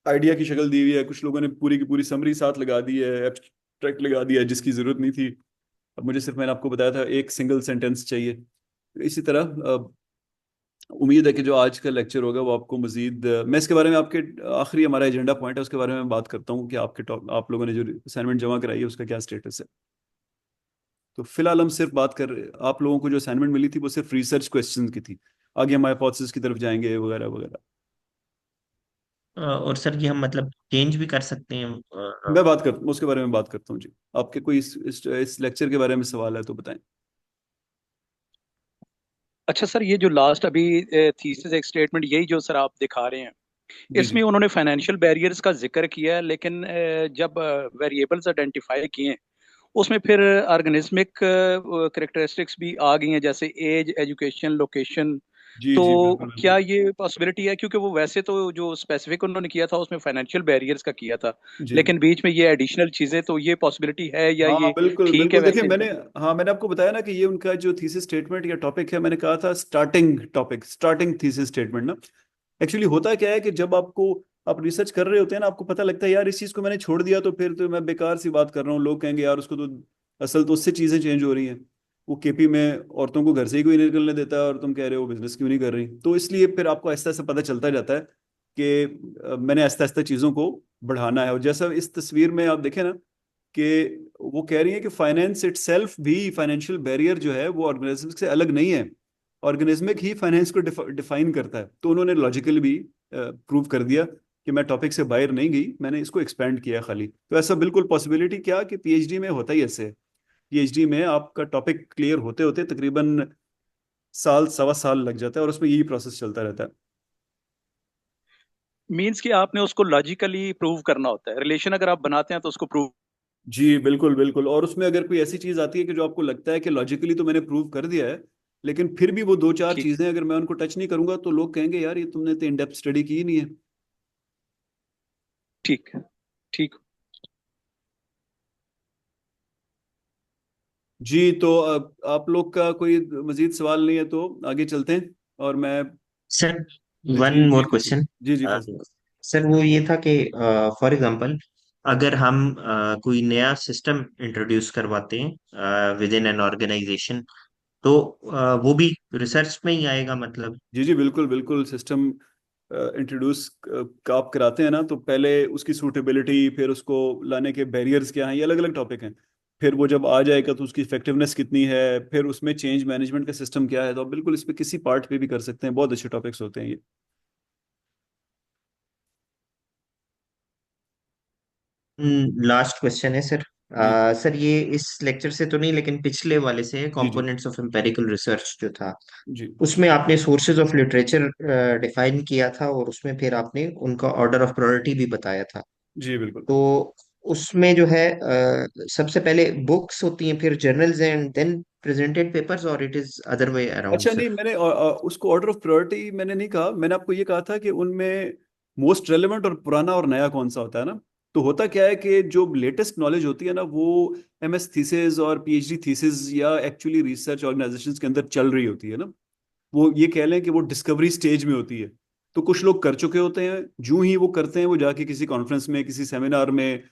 आइडिया की शक्ल दी हुई है, कुछ लोगों ने पूरी की पूरी समरी साथ लगा दी है, एब्स्ट्रैक्ट लगा दिया है जिसकी ज़रूरत नहीं थी। अब मुझे सिर्फ, मैंने आपको बताया था, एक सिंगल सेंटेंस चाहिए। तो इसी तरह उम्मीद है कि जो आज का लेक्चर होगा वो आपको मजीद मैं इसके बारे में आपके आखिरी हमारा एजेंडा पॉइंट है उसके बारे में बात करता हूँ कि आपके आप लोगों ने जो असाइनमेंट जमा कराई है उसका क्या स्टेटस है। तो फिलहाल हम सिर्फ बात कर, आप लोगों को जो असाइनमेंट मिली थी वो सिर्फ रिसर्च क्वेश्चन की थी। आगे हम हाइपोथेसिस की तरफ जाएंगे वगैरह वगैरह। और सर ये हम मतलब चेंज भी कर सकते हैं। मैं बात करता हूँ उसके बारे में बात करता हूँ जी। आपके कोई इस लेक्चर के बारे में सवाल है तो बताएं। अच्छा सर, ये जो लास्ट अभी थीसिस एक स्टेटमेंट यही जो सर आप दिखा रहे हैं, जी जी इसमें उन्होंने फाइनेंशियल बैरियर्स का जिक्र किया है, लेकिन जब वेरिएबल्स आइडेंटिफाई किए हैं उसमें फिर ऑर्गेनिस्मिक करेक्टरिस्टिक्स भी आ गई हैं, जैसे एज, एजुकेशन, लोकेशन। जी तो जी बिल्कुल क्या बिल्कुल। ये पॉसिबिलिटी है, क्योंकि वो वैसे तो जो स्पेसिफिक उन्होंने किया था उसमें फाइनेंशियल बैरियर्स का किया था, जी लेकिन बीच में ये एडिशनल चीजें, तो ये पॉसिबिलिटी है या हाँ ये बिल्कुल ठीक है बिल्कुल, देखिए वैसे? मैंने, हाँ मैंने आपको बताया ना कि ये उनका जो थीसिस स्टेटमेंट या टॉपिक है, मैंने कहा था starting topic, starting thesis statement ना। एक्चुअली होता क्या है कि जब आपको, आप रिसर्च कर रहे होते हैं ना, आपको पता लगता है यार इस चीज़ को मैंने छोड़ दिया तो फिर तो मैं बेकार सी बात कर रहा हूँ, लोग कहेंगे यार उसको तो, असल तो उससे चीज़ें चेंज हो रही हैं। वो केपी में औरतों को घर से ही कोई नहीं निकलने देता है और तुम कह रहे हो बिजनेस क्यों नहीं कर रही। तो इसलिए फिर आपको आहिस्ता आहिस्ता पता चलता जाता है कि मैंने आहिस्ता आहिस्ता चीज़ों को बढ़ाना है। और जैसा इस तस्वीर में आप देखें ना कि वो कह रही है कि फाइनेंस इटसेल्फ भी, फाइनेंशियल बैरियर जो है वो ऑर्गेनिज्म से अलग नहीं है। ऑर्गेनिज्मिक ही फाइनेंस को डिफाइन करता है। तो उन्होंने लॉजिकली भी प्रूव कर दिया कि मैं टॉपिक से बाहर नहीं गई, मैंने इसको एक्सपेंड किया खाली। तो ऐसा बिल्कुल पॉसिबिलिटी क्या कि पीएचडी में होता ही ऐसे है। पीएचडी में आपका टॉपिक क्लियर होते होते तकरीबन साल सवा साल लग जाता है और उसमें यही प्रोसेस चलता रहता है। मीन्स कि आपने उसको लॉजिकली प्रूव करना होता है, रिलेशन अगर आप बनाते हैं तो उसको प्रूव। जी बिल्कुल बिल्कुल। और उसमें अगर कोई ऐसी चीज आती है कि जो आपको लगता है कि लॉजिकली तो मैंने प्रूव कर दिया है, लेकिन फिर भी वो दो चार ठीक चीजें अगर मैं उनको टच नहीं करूंगा तो लोग कहेंगे यार ये तुमने तो इन डेप्थ स्टडी की ही नहीं है। ठीक ठीक। जी, तो आप लोग का कोई मजीद सवाल नहीं है तो आगे चलते हैं। और मैं सर वन जी जी मोर जी क्वेश्चन। जी जी फैसल। सर वो ये था कि फॉर एग्जांपल अगर हम कोई नया सिस्टम इंट्रोड्यूस करवाते हैं विद इन एन ऑर्गेनाइजेशन, तो वो भी रिसर्च में ही आएगा मतलब? जी जी बिल्कुल बिल्कुल। सिस्टम इंट्रोड्यूस आप कराते हैं ना, तो पहले उसकी सूटेबिलिटी, फिर उसको लाने के बैरियर्स क्या हैं, ये अलग अलग टॉपिक हैं। फिर वो जब आ जाएगा तो उसकी इफेक्टिवनेस कितनी है, फिर उसमें चेंज मैनेजमेंट का सिस्टम क्या है, तो आप बिल्कुल इस पे किसी पार्ट पे भी कर सकते हैं। बहुत अच्छे टॉपिक्स होते हैं ये। लास्ट क्वेश्चन है सर। जी सर ये इस लेक्चर से तो नहीं, लेकिन पिछले वाले से, जी जी कंपोनेंट्स ऑफ एम्पिरिकल रिसर्च जो था, जी उसमें आपने सोर्सेज ऑफ लिटरेचर डिफाइन किया था, और उसमें फिर आपने उनका ऑर्डर ऑफ प्रायोरिटी भी बताया था। जी बिल्कुल। तो उसमें जो है सबसे पहले बुक्स होती हैं, फिर journals and then presented papers, और it is other way around अच्छा, नहीं, सर? मैंने उसको ऑर्डर ऑफ प्रायोरिटी मैंने नहीं कहा। मैंने आपको ये कहा था कि उनमें मोस्ट रेलेवेंट और पुराना और नया कौन सा होता है ना। तो होता क्या है कि जो लेटेस्ट नॉलेज होती है ना, वो एमएस थीसिस और पीएचडी थीसिस या एक्चुअली रिसर्च ऑर्गेनाइजेशंस के अंदर चल रही होती है ना। वो ये कह लें कि वो डिस्कवरी स्टेज में होती है। तो कुछ लोग कर चुके होते हैं, जो ही वो करते हैं वो जाके किसी कॉन्फ्रेंस में, किसी सेमिनार में,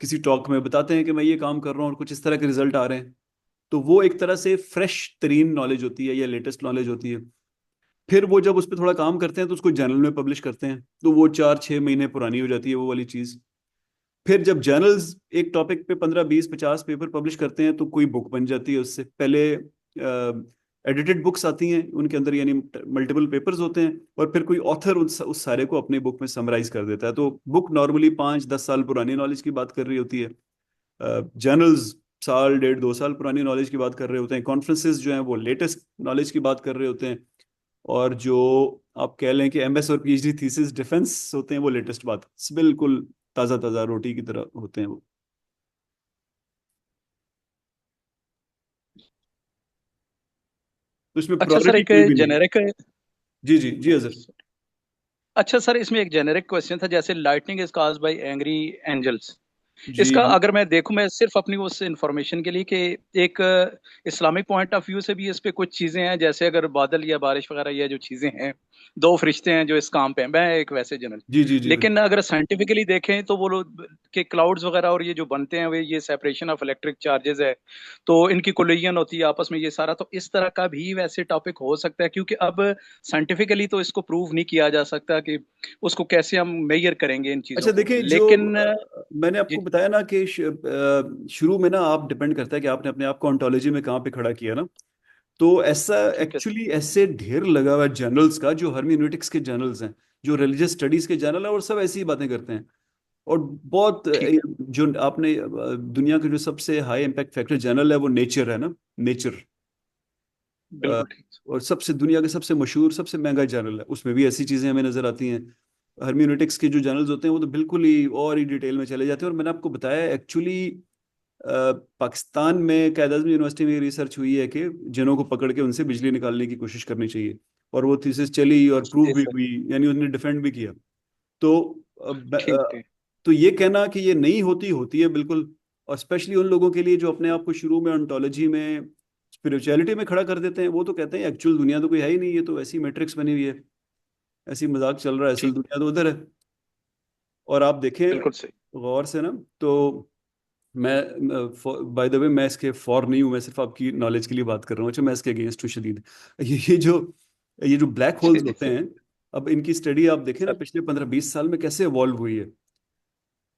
किसी टॉक में बताते हैं कि मैं ये काम कर रहा हूँ और कुछ इस तरह के रिजल्ट आ रहे हैं। तो वो एक तरह से फ्रेश तरीन नॉलेज होती है या लेटेस्ट नॉलेज होती है। फिर वो जब उस पर थोड़ा काम करते हैं तो उसको जर्नल में पब्लिश करते हैं, तो वो 4-6 महीने पुरानी हो जाती है वो वाली चीज। फिर जब जर्नल्स एक टॉपिक पे 15-20-50 पेपर पब्लिश करते हैं तो कोई बुक बन जाती है। उससे पहले एडिटेड बुक्स आती हैं, उनके अंदर यानी मल्टीपल पेपर्स होते हैं, और फिर कोई ऑथर उस सारे को अपनी बुक में समराइज कर देता है। तो बुक नॉर्मली 5-10 साल पुरानी नॉलेज की बात कर रही होती है। जर्नल्स साल डेढ़ 2 साल पुरानी नॉलेज की बात कर रहे होते हैं। कॉन्फ्रेंसेस जो हैं वो लेटेस्ट नॉलेज की बात कर रहे होते हैं। और जो आप कह लें कि एमएस और पीएचडी थीसिस डिफेंस होते हैं, वो लेटेस्ट बात, बिल्कुल ताज़ा ताज़ा रोटी की तरह होते हैं वो। तो इसमें अच्छा सर, प्रायोरिटी एक कोई भी नहीं है। जेनेरिक जी जी जी अजहर। अच्छा सर, इसमें एक जेनेरिक क्वेश्चन था, जैसे lightning is caused by angry angels. जी इसका हाँ। अगर मैं देखूं, मैं सिर्फ अपनी उस इंफॉर्मेशन के लिए कि एक इस्लामिक पॉइंट ऑफ व्यू से भी इस पे कुछ चीजें हैं, जैसे अगर बादल या बारिश वगैरह ये जो चीजें हैं, दो फरिश्ते हैं जो इस काम पे हैं, मैं एक वैसे जनरल। जी जी जी लेकिन अगर साइंटिफिकली देखें तो वो लोग के क्लाउड्स वगैरह और ये जो बनते हैं वे ये सेपरेशन ऑफ इलेक्ट्रिक चार्जेस है, तो इनकी कोलिजन होती है आपस में, ये सारा तो इस तरह का भी वैसे टॉपिक हो सकता है, क्योंकि अब साइंटिफिकली तो इसको प्रूव नहीं किया जा सकता कि उसको कैसे हम मेजर करेंगे इन चीजों अच्छा, को, देखिए, जो लेकिन मैंने आपको जी बताया ना कि शुरू में ना आप डिपेंड करता है कि आपने अपने आप को ऑन्टोलॉजी में कहाँ पे खड़ा किया ना। तो ऐसा ठीक है एक्चुअली ऐसे ढेर लगा हुआ है जर्नल्स का, जो हर्मेन्यूटिक्स के जर्नल्स हैं, जो रिलीजियस स्टडीज के जर्नल है, और सब ऐसी ही बातें करते हैं। और बहुत ठीक है। जो आपने दुनिया का जो सबसे हाई इम्पैक्ट फैक्टर जर्नल है वो नेचर है ना। नेचर। बिल्कुल ठीक और सबसे दुनिया के सबसे मशहूर सबसे महंगा जर्नल है, उसमें भी ऐसी चीजें हमें नजर आती हैं। हर्मेन्यूटिक्स के जो जर्नल्स होते हैं वो तो बिल्कुल ही और ही डिटेल में चले जाते हैं। और मैंने आपको बताया एक्चुअली पाकिस्तान में कायद आज़म यूनिवर्सिटी में रिसर्च हुई है कि जिनों को पकड़ के उनसे बिजली निकालने की कोशिश करनी चाहिए, और वो थीसिस चली और प्रूव जी भी सर। हुई, यानी उन्होंने डिफेंड भी किया। तो ठीक है। तो ये कहना कि ये नहीं होती, होती है बिल्कुल। और स्पेशली उन लोगों के लिए जो अपने आप को शुरू में ऑन्टोलॉजी में, स्पिरिचुअलिटी में खड़ा कर देते हैं, वो तो कहते हैं एक्चुअल दुनिया तो कोई है ही नहीं, ये तो ऐसी मैट्रिक्स बनी हुई है, ऐसी मजाक चल रहा है, असल ठीक। दुनिया तो उधर है। और आप देखें बिल्कुल सही। गौर से ना, तो मैं बाय द वे मैं इसके फॉर नहीं हूँ, मैं सिर्फ आपकी नॉलेज के लिए बात कर रहा हूँ। अच्छा, मैं इसके अगेंस्ट हूँ शदीद। ये जो ब्लैक जी होल्स होते सर। हैं, अब इनकी स्टडी आप देखें ना, सर। पिछले 15-20 साल में कैसे इवॉल्व हुई है।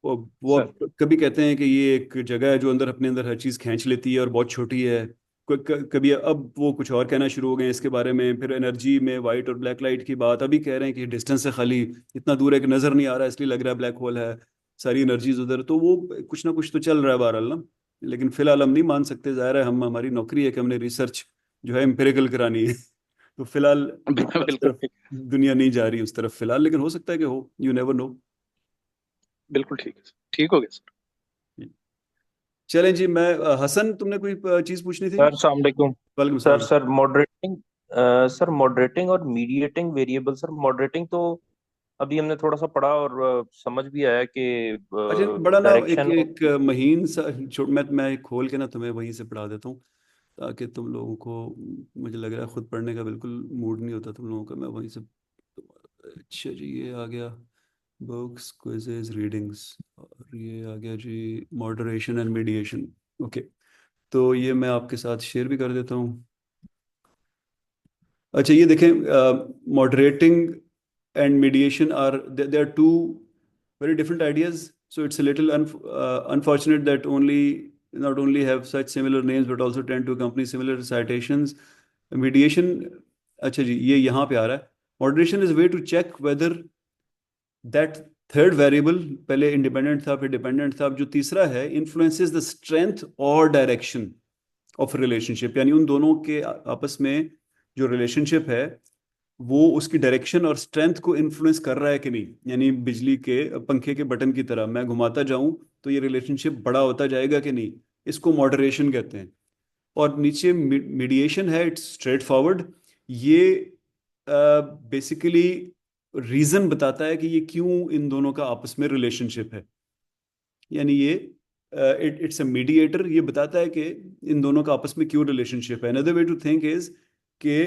वो सर। अब कभी कहते हैं कि ये एक जगह है जो अंदर अपने अंदर हर चीज़ खींच लेती है और बहुत छोटी है। कभी अब वो कुछ और कहना शुरू हो गए हैं इसके बारे में। फिर एनर्जी में वाइट और ब्लैक लाइट की बात अभी कह रहे हैं कि डिस्टेंस से खाली इतना दूर है कि नजर नहीं आ रहा है, इसलिए लग रहा है ब्लैक होल है, सारी एनर्जीज उधर। तो वो कुछ ना कुछ तो चल रहा है बहरहाल ना। लेकिन फिलहाल हम नहीं मान सकते, जाहिर है, हम हमारी नौकरी है कि हमने रिसर्च जो है एम्पिरिकल करानी है। तो फिलहाल उस बिल्कुल तरफ ठीक। दुनिया नहीं जा रही उस तरफ फिलहाल, लेकिन हो सकता है कि हो, यू नेवर नो। बिल्कुल ठीक है सर, ठीक हो गया सर। चलें जी। मैं हसन, तुमने कोई चीज़ पूछनी थी? सर अस्सलाम वालेकुम। वालेकुम सर सलाम। सर मॉडरेटिंग, सर मॉडरेटिंग और मीडिएटिंग वेरिएबल। सर मॉडरेटिंग तो अभी हमने थोड़ा सा पढ़ा और समझ भी आया कि अच्छा, बड़ा ना एक डायरेक्शन। एक महीन सा छोड़, मैं खोल के ना तुम्हें वहीं से पढ़ा देता हूँ। ताकि तुम लोगों को, मुझे लग रहा है खुद पढ़ने का बिल्कुल मूड नहीं होता तुम लोगों का, मैं वहीं से। अच्छा जी, ये आ गया बुक्स, क्विजेज, रीडिंग्स, और ये आ गया जी मॉडरेशन एंड मीडिएशन। ओके, तो ये मैं आपके साथ शेयर भी कर देता हूँ। अच्छा, ये देखें, moderating and mediation are, they are two very different ideas. So it's a little unfortunate that not only have such similar names but also tend to accompany similar citations. Mediation, अच्छा जी, ये यहाँ पे आ रहा है। Moderation is a way to check whether that third variable, पहले independent था फिर dependent था, अब जो तीसरा है influences the strength or direction of relationship, यानी उन दोनों के आपस में जो relationship है वो उसकी डायरेक्शन और स्ट्रेंथ को इन्फ्लुएंस कर रहा है कि नहीं। यानी बिजली के पंखे के बटन की तरह मैं घुमाता जाऊं तो ये रिलेशनशिप बड़ा होता जाएगा कि नहीं, इसको मॉडरेशन कहते हैं। और नीचे मीडिएशन है, इट्स स्ट्रेट फॉरवर्ड। ये बेसिकली रीजन बताता है कि ये क्यों इन दोनों का आपस में रिलेशनशिप है। यानी ये इट्स अ मीडिएटर, ये बताता है कि इन दोनों का आपस में क्यों रिलेशनशिप है। Another way to think is कि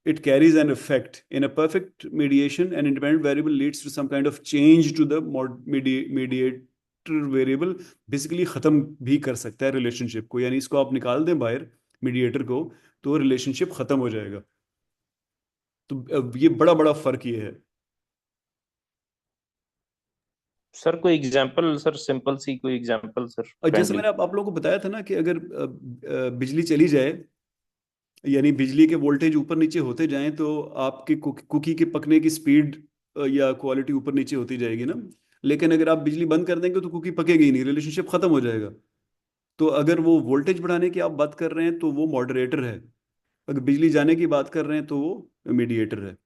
it carries an effect. In a perfect mediation, an independent variable leads to some kind of change to the mediator variable. Basically खत्म भी कर सकता है रिलेशनशिप को, यानी इसको आप निकाल दें बाहर मीडिएटर को तो रिलेशनशिप खत्म हो जाएगा। तो ये बड़ा बड़ा फर्क ये है। सर कोई एग्जांपल, सर सिंपल सी कोई एग्जांपल सर, और जैसे फ्रेंडली। मैंने आप लोगों को बताया था ना कि अगर बिजली चली जाए, यानी बिजली के वोल्टेज ऊपर नीचे होते जाएं तो आपके कुकी के पकने की स्पीड या क्वालिटी ऊपर नीचे होती जाएगी ना। लेकिन अगर आप बिजली बंद कर देंगे तो कुकी पकेगी ही नहीं, रिलेशनशिप खत्म हो जाएगा। तो अगर वो वोल्टेज बढ़ाने की आप बात कर रहे हैं तो वो मॉडरेटर है, अगर बिजली जाने की बात कर रहे हैं तो वो मीडिएटर है।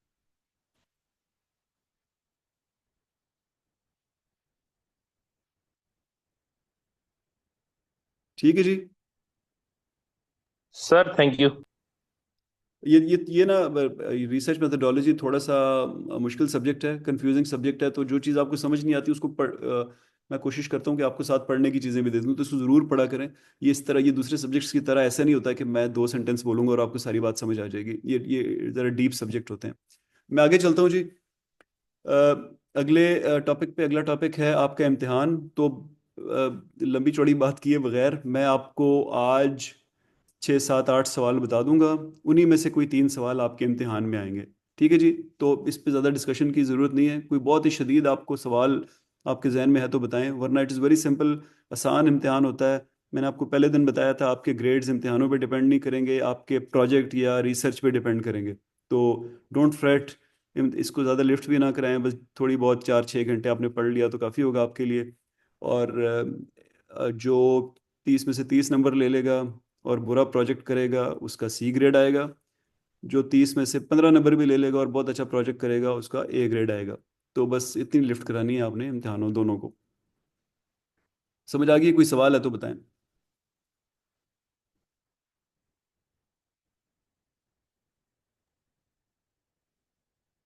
ठीक है जी। Sir thank you. ये ना रिसर्च मेथोडोलॉजी थोड़ा सा मुश्किल सब्जेक्ट है, कंफ्यूजिंग सब्जेक्ट है। तो जो चीज़ आपको समझ नहीं आती उसको मैं कोशिश करता हूँ कि आपको साथ पढ़ने की चीज़ें भी दे दूँ, तो इसको ज़रूर पढ़ा करें। ये इस तरह, ये दूसरे सब्जेक्ट्स की तरह ऐसा नहीं होता कि मैं 2 सेंटेंस बोलूँगा और आपको सारी बात समझ आ जाएगी। ये ज़रा डीप सब्जेक्ट होते हैं। मैं आगे चलता हूँ जी। अगले टॉपिक पे, अगला टॉपिक है आपका इम्तिहान। तो लंबी चौड़ी बात किए बगैर मैं आपको आज 6 7 8 सवाल बता दूंगा, उन्हीं में से कोई 3 सवाल आपके इम्तिहान में आएंगे। ठीक है जी। तो इस पे ज़्यादा डिस्कशन की ज़रूरत नहीं है। कोई बहुत ही शदीद आपको सवाल आपके जहन में है तो बताएं, वरना इट इज़ वेरी सिंपल, आसान इम्तिहान होता है। मैंने आपको पहले दिन बताया था आपके ग्रेड्स इम्तिहानों पे डिपेंड नहीं करेंगे, आपके प्रोजेक्ट या रिसर्च पे डिपेंड करेंगे। तो डोंट फ्रेट, इसको ज़्यादा लिफ्ट भी ना कराएं, बस थोड़ी बहुत 4 6 घंटे आपने पढ़ लिया तो काफ़ी होगा आपके लिए। और जो 30 में से 30 नंबर ले लेगा और बुरा प्रोजेक्ट करेगा उसका सी ग्रेड आएगा, जो 30 में से 15 नंबर भी ले लेगा और बहुत अच्छा प्रोजेक्ट करेगा उसका ए ग्रेड आएगा। तो बस इतनी लिफ्ट करानी है आपने इम्तिहानों दोनों को। समझ आ गई? कोई सवाल है तो बताएं।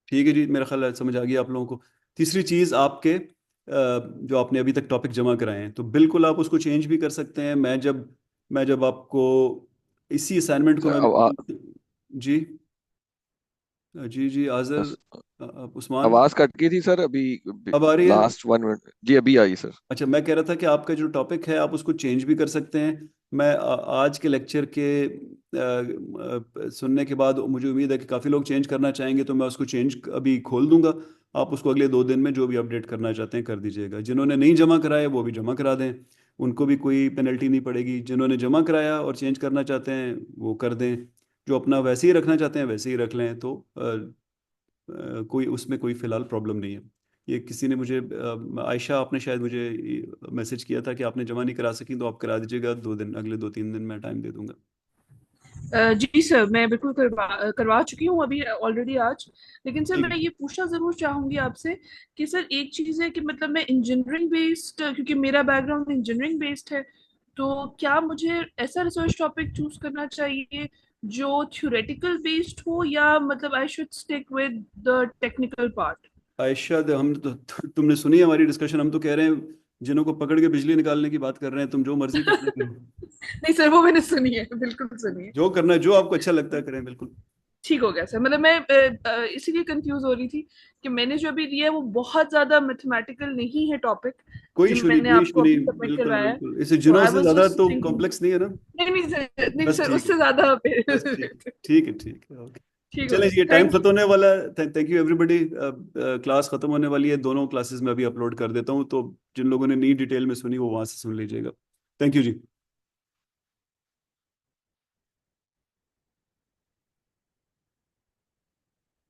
ठीक है जी, मेरा ख्याल है समझ आ गई आप लोगों को। तीसरी चीज़, आपके जो आपने अभी तक टॉपिक जमा कराए हैं तो बिल्कुल आप उसको चेंज भी कर सकते हैं। मैं जब आपको इसी असाइनमेंट को सर मैं जी जी जी आज़र, उस्मान, आवाज कट गई थी सर अभी, अब आ रही है? लास्ट 1 मिनट जी, अभी आई सर। अच्छा, मैं कह रहा था कि आपका जो टॉपिक है आप उसको चेंज भी कर सकते हैं। मैं आज के लेक्चर के सुनने के बाद मुझे उम्मीद है कि काफ़ी लोग चेंज करना चाहेंगे, तो मैं उसको चेंज अभी खोल दूंगा। आप उसको अगले 2 दिन में जो भी अपडेट करना चाहते हैं कर दीजिएगा। जिन्होंने नहीं जमा कराया वो भी जमा करा दें, उनको भी कोई पेनल्टी नहीं पड़ेगी। जिन्होंने जमा कराया और चेंज करना चाहते हैं वो कर दें, जो अपना वैसे ही रखना चाहते हैं वैसे ही रख लें। तो कोई उसमें कोई फ़िलहाल प्रॉब्लम नहीं है। ये किसी ने मुझे आयशा, आपने शायद मुझे मैसेज किया था कि आपने जमा नहीं करा सकी, तो आप करा दीजिएगा 2 दिन, अगले 2 3 दिन मैं टाइम दे दूंगा। जी सर, मैं बिल्कुल करवा चुकी हूँ अभी ऑलरेडी आज। लेकिन सर ठीक मैं है। ये पूछना जरूर चाहूंगी आपसे कि सर एक चीज है कि मतलब मैं इंजीनियरिंग बेस्ड, क्योंकि मेरा बैकग्राउंड इंजीनियरिंग बेस्ड है, तो क्या मुझे ऐसा रिसर्च टॉपिक चूज करना चाहिए जो थ्योरेटिकल बेस्ड हो, या मतलब I should stick with the technical part? Ayesha, तुमने सुनी हमारी डिस्कशन, हम तो कह रहे हैं जिन्हों को पकड़ के बिजली निकालने की बात कर रहे हैं, तुम जो मर्जी करना करो। नहीं सर, वो मैंने सुनी है, बिल्कुल सुनी है। जो करना है, जो आपको अच्छा लगता है करें, बिल्कुल। ठीक हो गया सर। मतलब मैं इसीलिए कंफ्यूज हो रही थी कि मैंने जो अभी दिया है वो बहुत ज्यादा मैथमेटिकल नहीं है टॉपिक, कोई जो इशू नहीं, मैंने कोई इशू आपको नहीं, अभी सबमिट बिल्कुल करवाया है। बिल्कुल। इसे तो जिनों आई से वाज ज्यादा जस्ट तो थिंकिंग, कॉम्प्लेक्स नहीं है ना। नहीं नहीं सर, नहीं बस सर, ठीक है, उससे ज्यादा बस ठीक है, ठीक है, ओके। ठीक हो चलें गया ये सर, टाइम थैंक खत्म यू। होने वाला है। Thank you everybody. क्लास खत्म होने वाली है, दोनों क्लासेस में अभी अपलोड कर देता हूँ, तो जिन लोगों ने नहीं डिटेल में सुनी वो वहां से सुन लीजिएगा। Thank you ji.